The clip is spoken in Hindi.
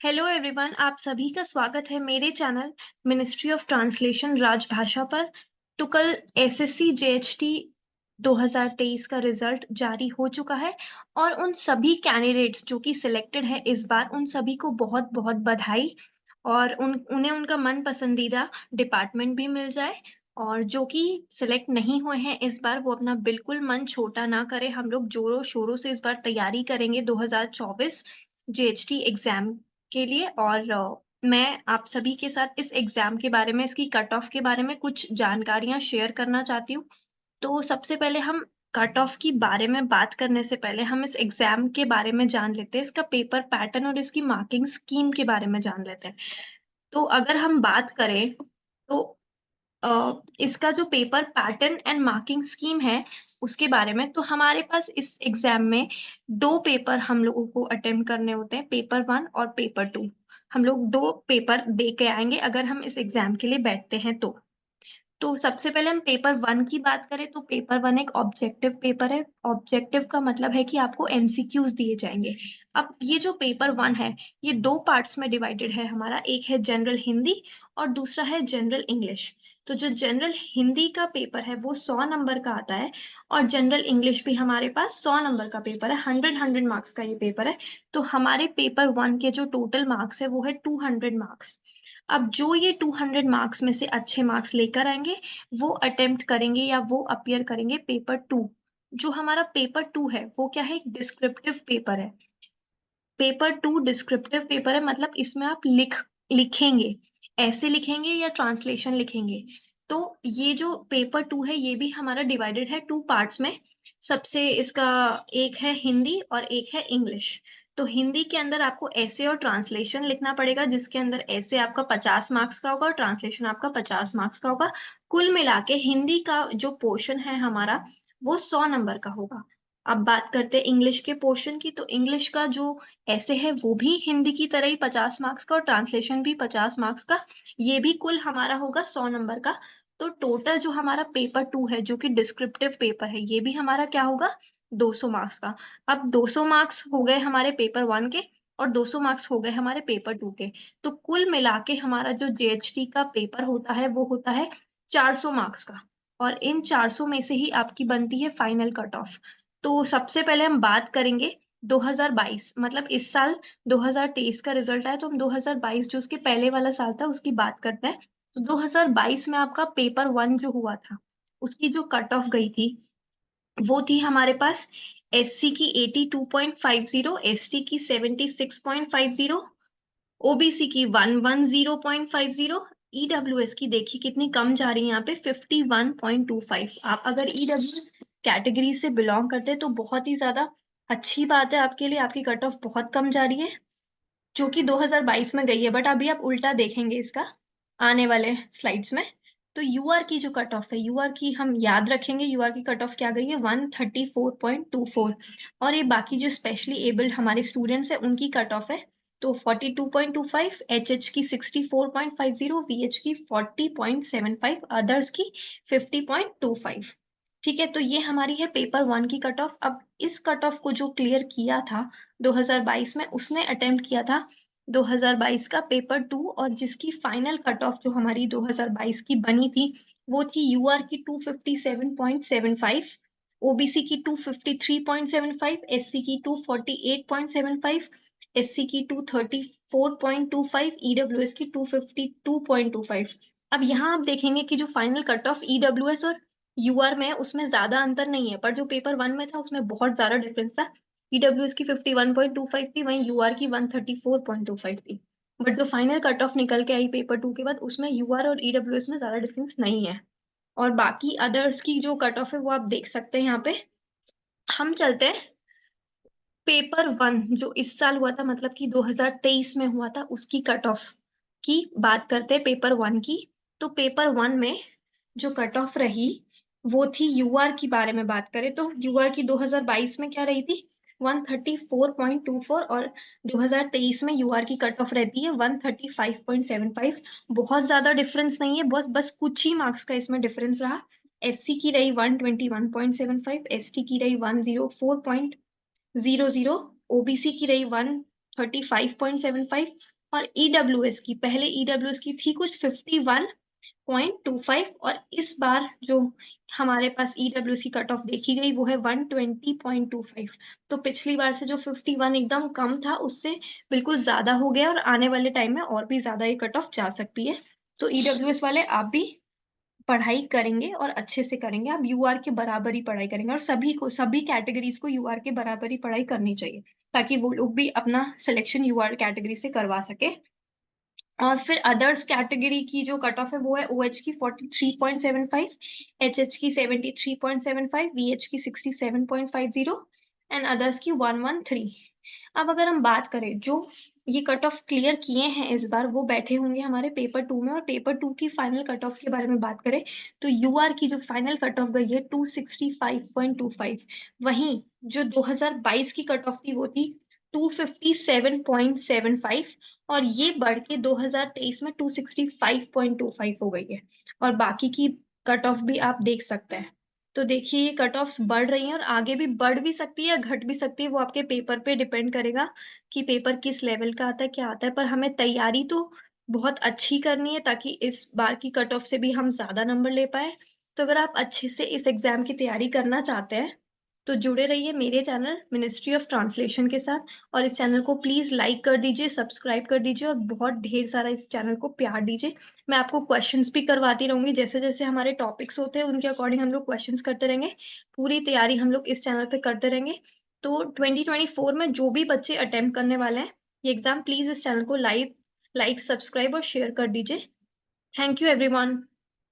हेलो एवरीवन, आप सभी का स्वागत है मेरे चैनल मिनिस्ट्री ऑफ ट्रांसलेशन राजभाषा पर। तो कल एसएससी जेएचटी 2023 का रिजल्ट जारी हो चुका है और उन सभी कैंडिडेट्स जो कि सिलेक्टेड है इस बार, उन सभी को बहुत बहुत बधाई। और उन्हें उनका मन पसंदीदा डिपार्टमेंट भी मिल जाए। और जो कि सिलेक्ट नहीं हुए हैं इस बार, वो अपना बिल्कुल मन छोटा ना करें। हम लोग जोरों शोरों से इस बार तैयारी करेंगे 2024 जेएचटी एग्जाम के लिए। और मैं आप सभी के साथ इस एग्जाम के बारे में, इसकी कट ऑफ के बारे में कुछ जानकारियां शेयर करना चाहती हूँ। तो सबसे पहले हम कट ऑफ की बारे में बात करने से पहले हम इस एग्जाम के बारे में जान लेते हैं, इसका पेपर पैटर्न और इसकी मार्किंग स्कीम के बारे में जान लेते हैं। तो अगर हम बात करें तो इसका जो paper pattern and marking scheme है उसके बारे में, तो हमारे पास इस एग्जाम में दो पेपर हम लोगों को अटेम्प्ट करने होते हैं, पेपर 1 और पेपर 2। हम लोग दो पेपर दे के आएंगे अगर हम इस एग्जाम के लिए बैठते हैं तो सबसे पहले हम पेपर 1 की बात करें तो पेपर 1 एक ऑब्जेक्टिव पेपर है। ऑब्जेक्टिव का मतलब है कि आपको एमसीक्यूज दिए जाएंगे। अब ये जो पेपर 1 है, ये दो पार्ट्स में डिवाइडेड है हमारा। एक है जनरल हिंदी और दूसरा है जनरल इंग्लिश। तो जो जनरल हिंदी का पेपर है वो 100 नंबर का आता है और जनरल इंग्लिश भी हमारे पास 100 नंबर का पेपर है। 100 मार्क्स का ये पेपर है। तो हमारे पेपर 1 के जो टोटल मार्क्स है वो है 200 मार्क्स। अब जो ये 200 मार्क्स में से अच्छे मार्क्स लेकर आएंगे वो अटेम्प्ट करेंगे या वो अपियर करेंगे पेपर 2। जो हमारा पेपर 2 है वो क्या है, एक डिस्क्रिप्टिव पेपर है। पेपर 2 डिस्क्रिप्टिव पेपर है, मतलब इसमें आप लिखेंगे, ऐसे लिखेंगे या ट्रांसलेशन लिखेंगे। तो ये जो पेपर 2 है ये भी हमारा डिवाइडेड है टू पार्ट्स में। सबसे इसका एक है हिंदी और एक है इंग्लिश। तो हिंदी के अंदर आपको ऐसे और ट्रांसलेशन लिखना पड़ेगा, जिसके अंदर ऐसे आपका 50 मार्क्स का होगा और ट्रांसलेशन आपका 50 मार्क्स का होगा। कुल मिला के हिंदी का जो पोर्शन है हमारा वो 100 नंबर का होगा। अब बात करते हैं इंग्लिश के पोर्शन की। तो इंग्लिश का जो ऐसे है वो भी हिंदी की तरह ही 50 मार्क्स का और ट्रांसलेशन भी 50 मार्क्स का। ये भी कुल हमारा होगा 100 नंबर का। तो टोटल जो हमारा पेपर 2 है जो कि डिस्क्रिप्टिव पेपर है, ये भी हमारा क्या होगा, 200 मार्क्स का। अब 200 मार्क्स हो गए हमारे पेपर 1 के और 200 मार्क्स हो गए हमारे पेपर 2 के। तो कुल मिला के हमारा जो जेएचटी का पेपर होता है वो होता है 400 मार्क्स का। और इन 400 में से ही आपकी बनती है फाइनल कट ऑफ। तो सबसे पहले हम बात करेंगे 2022, मतलब इस साल 2023 का रिजल्ट आया तो हम 2022 जो उसके पहले वाला साल था उसकी बात करते हैं। तो 2022 में आपका पेपर 1 जो हुआ था उसकी जो कट ऑफ गई थी वो थी हमारे पास एससी की 82.50, एसटी की 76.50, ओबीसी की 110.50, ईडब्ल्यूएस की देखिए कितनी कम जा रही है यहाँ पे 51.25। आप अगर ईडब्ल्यूएस कैटेगरी से बिलोंग करते हैं तो बहुत ही ज्यादा अच्छी बात है आपके लिए, आपकी कट ऑफ बहुत कम जा रही है जो कि 2022 में गई है। बट अभी आप उल्टा देखेंगे इसका आने वाले स्लाइड्स में। तो यूआर की जो कट ऑफ है, यूआर की हम याद रखेंगे, यूआर की कट ऑफ क्या गई है 134.24। और ये बाकी जो स्पेशली एबल्ड हमारे स्टूडेंट्स हैं उनकी कट ऑफ है तो 42.25, एचएच की 64.50, वीएच की 40.75, अदर्स की 50.25। ठीक है, तो ये हमारी है पेपर 1 की कट ऑफ। अब इस कट ऑफ को जो क्लियर किया था 2022 में, उसने अटेम्प्ट किया था 2022 का पेपर 2। और जिसकी फाइनल कट ऑफ जो हमारी 2022 की बनी थी वो थी यूआर की 257.75, ओबीसी की 253.75, एससी की 248.75, एससी की 234.25, ईडब्ल्यूएस की 252.25। अब यहाँ आप देखेंगे कि जो फाइनल कट ऑफ ईडब्ल्यूएस और यूआर में है उसमें ज्यादा अंतर नहीं है, पर जो पेपर 1 में था उसमें बहुत ज्यादा डिफरेंस था। ईडब्ल्यूएस की 51.25 थी, वहीं यूआर की 134.25 थी। बट जो फाइनल कट ऑफ निकल के आई पेपर 2 के बाद उसमें यूआर और ईडब्ल्यूएस में ज्यादा डिफरेंस नहीं है। और बाकी अदर्स की जो कट ऑफ है वो आप देख सकते हैं यहाँ पे। हम चलते हैं पेपर 1 जो इस साल हुआ था, मतलब कि 2023 में हुआ था, उसकी कट ऑफ की बात करते हैं पेपर 1 की। तो पेपर 1 में जो कट ऑफ रही वो थी यूआर की बारे में बात करें तो यूआर की 2022 में क्या रही थी 134.24 और 2023 में यूआर की कट ऑफ रहती है 135.75। बहुत ज्यादा डिफरेंस नहीं है, बस बस कुछ ही मार्क्स का इसमें डिफरेंस रहा। एससी की रही 121.75, एसटी की रही 104.00, ओबीसी की रही 35.75 और ईडब्ल्यूएस की, पहले ईडब्ल्यूएस की थी कुछ 51.25 और इस बार जो हमारे पास ईडब्ल्यूएस की कट ऑफ देखी गई वो है 120.25। तो पिछली बार से जो 51 एकदम कम था उससे बिल्कुल ज़्यादा हो गया और आने वाले टाइम में और भी ज़्यादा ये कट ऑफ जा सकती है। तो ईडब्ल्यूएस वाले आप भी पढ़ाई करेंगे और अच्छे से करेंगे, आप यूआर के बराबर ही पढ़ाई करेंगे और सभी कैटेगरीज़ को यूआर के बराबर ही पढ़ाई करनी चाहिए, ताकि वो लोग भी अपना सिलेक्शन यूआर कैटेगरी से करवा सकें। और फिर अदर्स कैटेगरी की जो कट ऑफ है वो है ओएच की 43.75, एचएच की 73.75, वीएच की 67.50 एंड अदर्स की 113। अब अगर हम बात करें जो ये कट ऑफ क्लियर किए हैं इस बार वो बैठे होंगे हमारे पेपर 2 में, और पेपर 2 की फाइनल कट ऑफ के बारे में बात करें तो यूआर की जो फाइनल कट ऑफ गई है 265.25। वहीं जो 2022 की कट ऑफ थी वो थी 257.75 और ये बढ़ के 2023 में 265.25 हो गई है। और बाकी की कट ऑफ भी आप देख सकते हैं। तो देखिए ये कट ऑफ्स बढ़ रही हैं और आगे भी बढ़ भी सकती है या घट भी सकती है, वो आपके पेपर पे डिपेंड करेगा कि पेपर किस लेवल का आता है, क्या आता है। पर हमें तैयारी तो बहुत अच्छी करनी है ताकि इस बार की कट ऑफ से भी हम ज़्यादा नंबर ले पाएँ। तो अगर आप अच्छे से इस एग्ज़ाम की तैयारी करना चाहते हैं, तो जुड़े रहिए मेरे चैनल मिनिस्ट्री ऑफ ट्रांसलेशन के साथ और इस चैनल को प्लीज़ लाइक कर दीजिए, सब्सक्राइब कर दीजिए और बहुत ढेर सारा इस चैनल को प्यार दीजिए। मैं आपको क्वेश्चंस भी करवाती रहूँगी, जैसे-जैसे हमारे टॉपिक्स होते हैं उनके अकॉर्डिंग हम लोग क्वेश्चंस करते रहेंगे। पूरी तैयारी हम लोग इस चैनल पे करते रहेंगे। तो 2024 में जो भी बच्चे अटेम्प्ट करने वाले हैं, ये एग्ज़ाम प्लीज़ इस चैनल को लाइक, सब्सक्राइब और शेयर कर दीजिए। Thank you everyone.